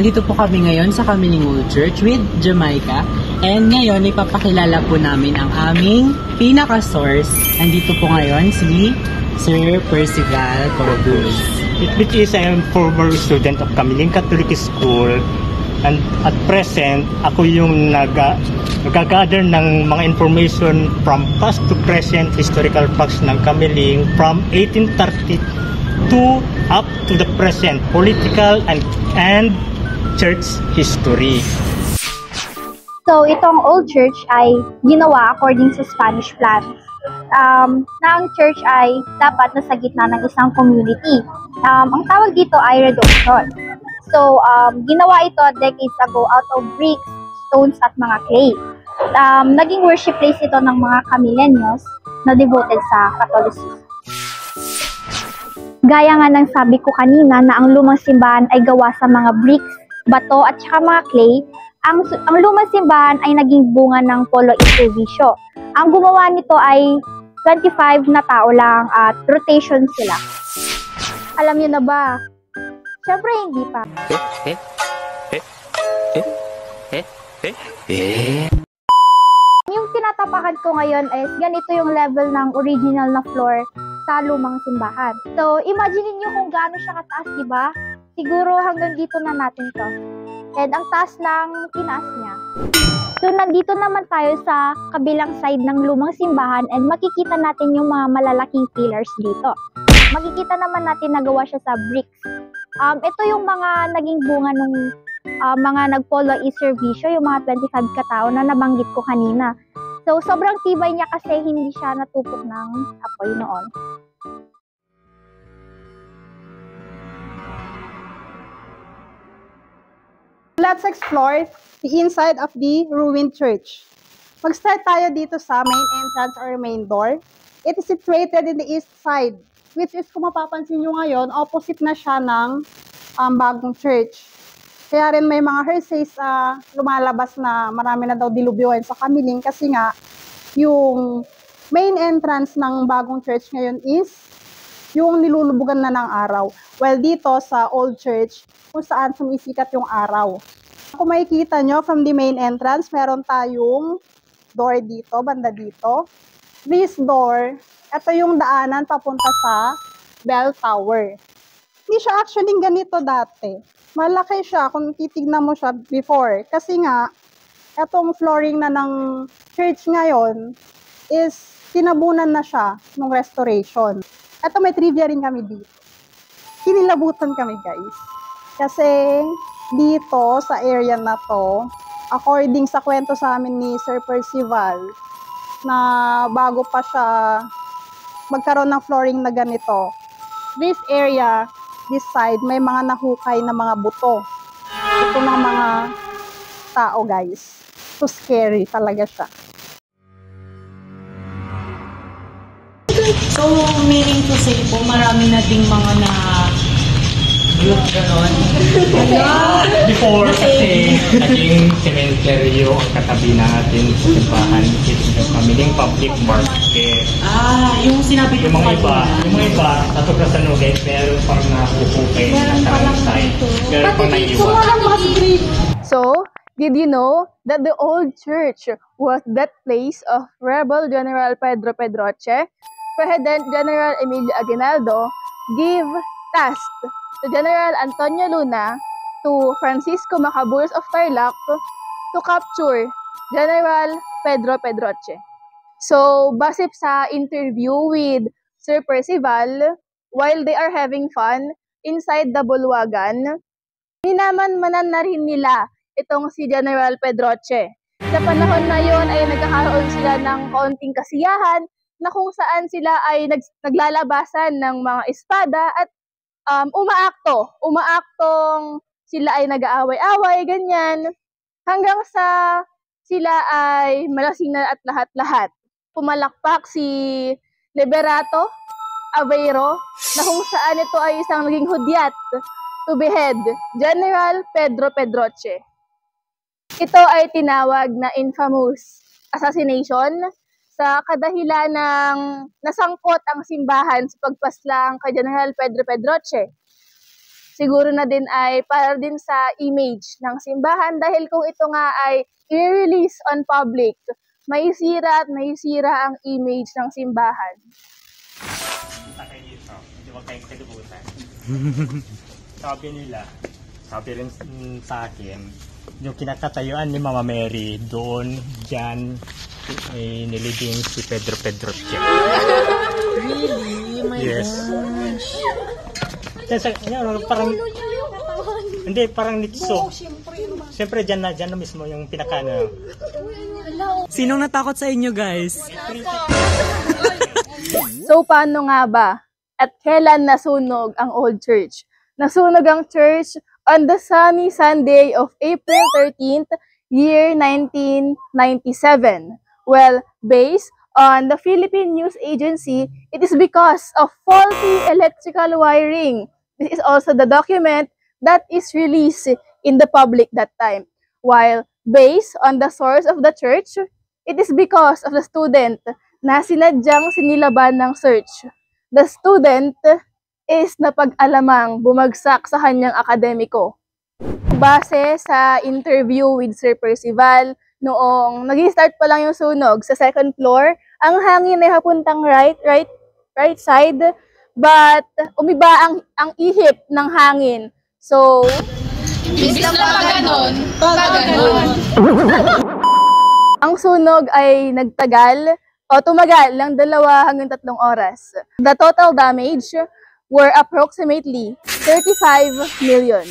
Andito po kami ngayon sa Kamiling Old Church with Jamaica. And ngayon, ipapakilala po namin ang aming pinaka-source. Andito po ngayon si Sir Percival Corpus. Which is I am former student of Kamiling Catholic School. And at present, ako yung nag-gather ng mga information from past to present historical facts ng Kamiling from 1832 up to the present political and church history. So, itong old church ay ginawa according sa Spanish plans. Na ang church ay dapat nasa gitna ng isang community. Ang tawag dito ay reduction. So, ginawa ito decades ago out of bricks, stones, at mga clay. Naging worship place ito ng mga Kamilenyos na devoted sa Catholicism. Gaya nga ng sabi ko kanina na ang lumang simbahan ay gawa sa mga bricks, bato, at saka mga clay, ang lumang simbahan ay naging bunga ng Polo Iservisyo. Ang gumawa nito ay 25 na tao lang at rotation sila. Alam niyo na ba? Siyempre hindi pa. Yung tinatapakan ko ngayon is ganito yung level ng original na floor sa lumang simbahan. So, imagine niyo kung gaano siya kataas, di ba? Siguro hanggang dito na natin to. And ang taas ng tinaas niya. So, nandito naman tayo sa kabilang side ng lumang simbahan and makikita natin yung mga malalaking pillars dito. Makikita naman natin nagawa siya sa bricks. Ito yung mga naging bunga ng mga nag-Polo Iservisyo, yung mga 25 katao na nabanggit ko kanina. So, sobrang tibay niya kasi hindi siya natupok ng apoy noon. Let's explore the inside of the ruined church. Mag-start tayo dito sa main entrance or main door. It is situated in the east side, which is kung mapapansin nyo ngayon, opposite na siya ng bagong church. Kaya rin may mga hersays lumalabas na marami na daw dilubyoan sa Kamiling kasi nga yung main entrance ng bagong church ngayon is yung nilulubugan na ng araw. Well, dito sa old church, kung saan sumisikat yung araw. Kung makikita nyo from the main entrance, meron tayong door dito, banda dito. This door, ito yung daanan papunta sa bell tower. Hindi siya actually ganito dati. Malaki siya kung titignan mo siya before. Kasi nga, itong flooring na ng church ngayon is tinabunan na siya nung restoration. Ito may trivia rin kami dito. Kinilabutan kami guys. Kasi dito sa area na to, according sa kwento sa amin ni Sir Percival, na bago pa siya magkaroon ng flooring na ganito, this area, this side, may mga nahukay na mga buto. Ito ng mga tao guys. So scary talaga siya. So, meaning to say po, marami na ding mga na-build gano'n. Before kasi naging cementerio ang katabi natin sa simbahan. It's the Kamiling Public Market. Yung sinabi ko Yung mga iba, natupra sa Nuget, meron pang nakukukay na sa side. Meron pang naiwan. So, did you know that the old church was that place of rebel General Pedro Pedroche? President General Emilio Aguinaldo gave task to General Antonio Luna to Francisco Macabulos of Tarlac to capture General Pedro Pedroche. So, base sa interview with Sir Percival, while they are having fun inside the bulwagan, minaman-manan na rin nila itong si General Pedroche. Sa panahon na yon ay nagkakaroon sila ng kaunting kasiyahan na kung saan sila ay naglalabasan ng mga espada at umaaktong sila ay nag-aaway-away, ganyan, hanggang sa sila ay malasing na at lahat-lahat. Pumalakpak si Liberato Aveiro na kung saan ito ay isang naging hudyat to behead General Pedro Pedroche. Ito ay tinawag na infamous assassination sa kadahilan ng nasangkot ang simbahan sa pagpaslang kay General Pedro Pedroche. siguro na din ay para din sa image ng simbahan dahil kung ito nga ay i-release on public, may sira at may sira ang image ng simbahan. Sakay dito, hindi mo kayong kalibutan. sabi rin sa akin, yung kinakatayuan ni Mama Mary, doon, dyan, nilibing si Pedro Pedroche. Really? My Yes. gosh. Parang, hindi, parang nitso. Siyempre, dyan na mismo yung pinakano. Sinong natakot sa inyo, guys? So, paano nga ba? At kailan nasunog ang old church? Nasunog ang church on the sunny Sunday of April 13th, year 1997. Well, based on the Philippine News Agency, it is because of faulty electrical wiring. This is also the document that is released in the public that time. While based on the source of the church, it is because of the student na sinadyang sinilaban ng search. The student is napag-alamang bumagsak sa kanyang akademiko. Base sa interview with Sir Percival, noong nag-start pa lang yung sunog sa second floor, ang hangin ay papuntang right side, but umiba ang ihip ng hangin. So, ang sunog ay tumagal ng 2 hanggang 3 oras. The total damage were approximately 35 million.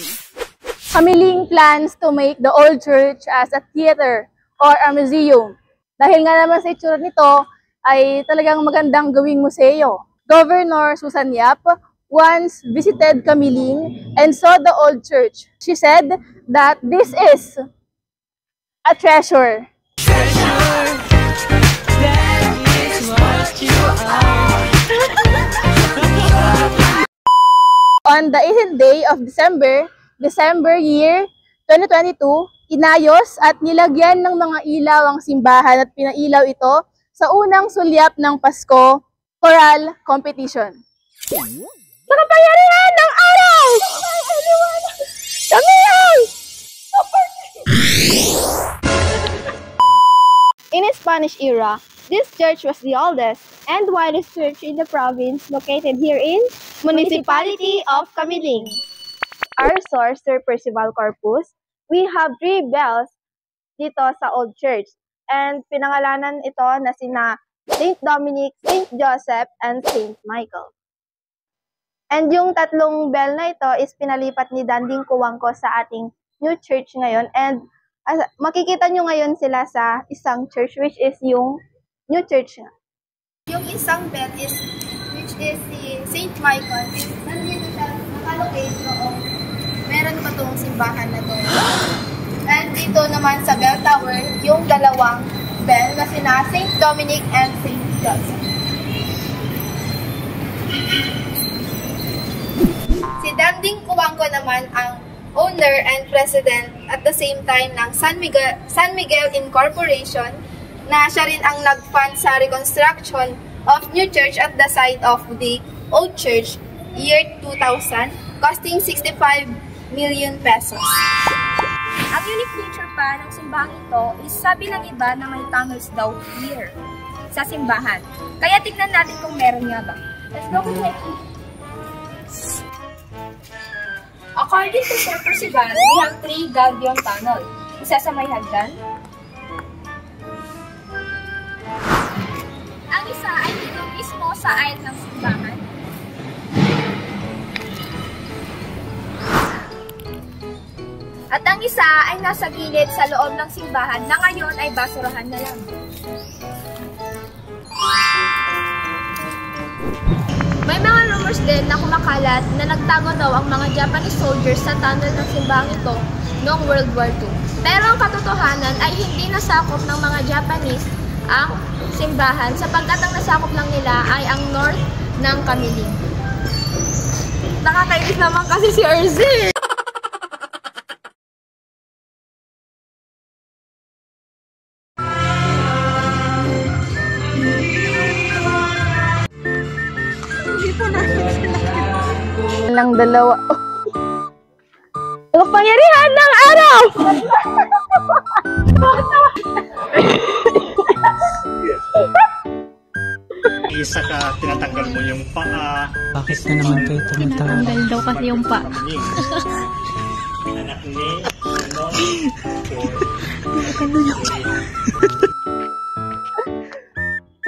Kamiling plans to make the old church as a theater or a museum. Dahil nga naman sa itsura nito, ay talagang magandang gawing museo. Governor Susan Yap once visited Kamiling and saw the old church. She said that this is a treasure. On the 18th day of December year 2022, inayos at nilagyan ng mga ilaw ang simbahan at pinailaw ito sa unang sulyap ng Pasko choral competition. Sa kapangyarihan ng araw! Damihan! In the Spanish era, this church was the oldest and widest church in the province located here in Municipality of Kamiling. Our source, Sir Percival Corpus, we have 3 bells dito sa old church and pinangalanan ito na sina Saint Dominic, Saint Joseph, and Saint Michael. And yung 3 bell na ito is pinalipat ni Danding Kuwangko sa ating new church ngayon and makikita nyo ngayon sila sa isang church which is yung new church nga. Yung isang bell which is si Saint Michael, nandito siya nakalocate noong meron pa tong simbahan na to. And dito naman sa bell tower, yung 2 bell na sina Saint Dominic and Saint Joseph. Si Danding Kuwangko naman ang owner and president at the same time ng San Miguel Incorporation na siya rin ang nag-fund sa reconstruction of new church at the site of the old church year 2000 costing 65 million pesos. Ang unique feature pa ng simbahang ito is sabi ng iba na may tunnels daw here sa simbahan. Kaya tignan natin kung meron nga ba. Let's go with it. According to Sir Percival, we have 3 Galbion tunnel. Isa sa may hagdan. Ang isa ay dito mismo sa aisle ng simbahan. At ang isa ay nasa gilid sa loob ng simbahan na ngayon ay basurahan na lang. May mga rumors din na kumakalat na nagtago daw ang mga Japanese soldiers sa tunnel ng simbahang ito noong World War II. Pero ang katotohanan ay hindi nasakop ng mga Japanese ang simbahan sapagkat ang nasakop lang nila ay ang north ng Kamiling. Nakakainis naman kasi si Erzi! Lang 2. kapangyarihan ng araw! Isa ka, tinatanggal mo yung paa. Bakit na naman kayo tumatawa? Tanggal daw kasi yung pa. Anak ni,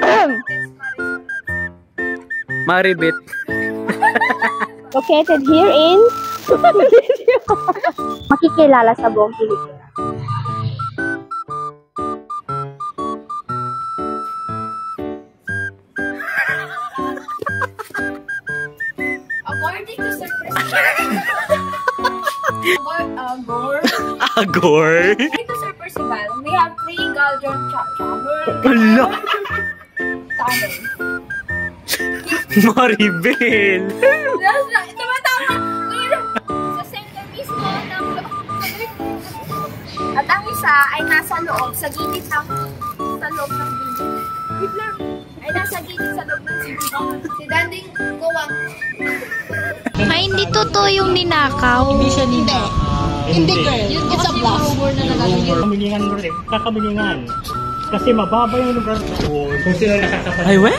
ano? Maribit. Located here in makikilala sa buong Pilipinas. According to Sir Agor? According to Sir Percival, we have 3 Galdron channels. Hala! Tunnel. Maribel! Tumatama! Sa center mismo ng at ang isa ay nasa loob, sa gilid ng sa loob ng gilid. Wait lang. Ay nasa gilid sa loob ng gilid. Si Danding Gowang. Ay, hindi totoo yung ninakaw. Hindi siya nila. Hindi. It's a bluff. Kakamilingan mo rin. Kakamilingan. Kasi mababa yung lugar doon. Kung sila nakakapag. Ay, we?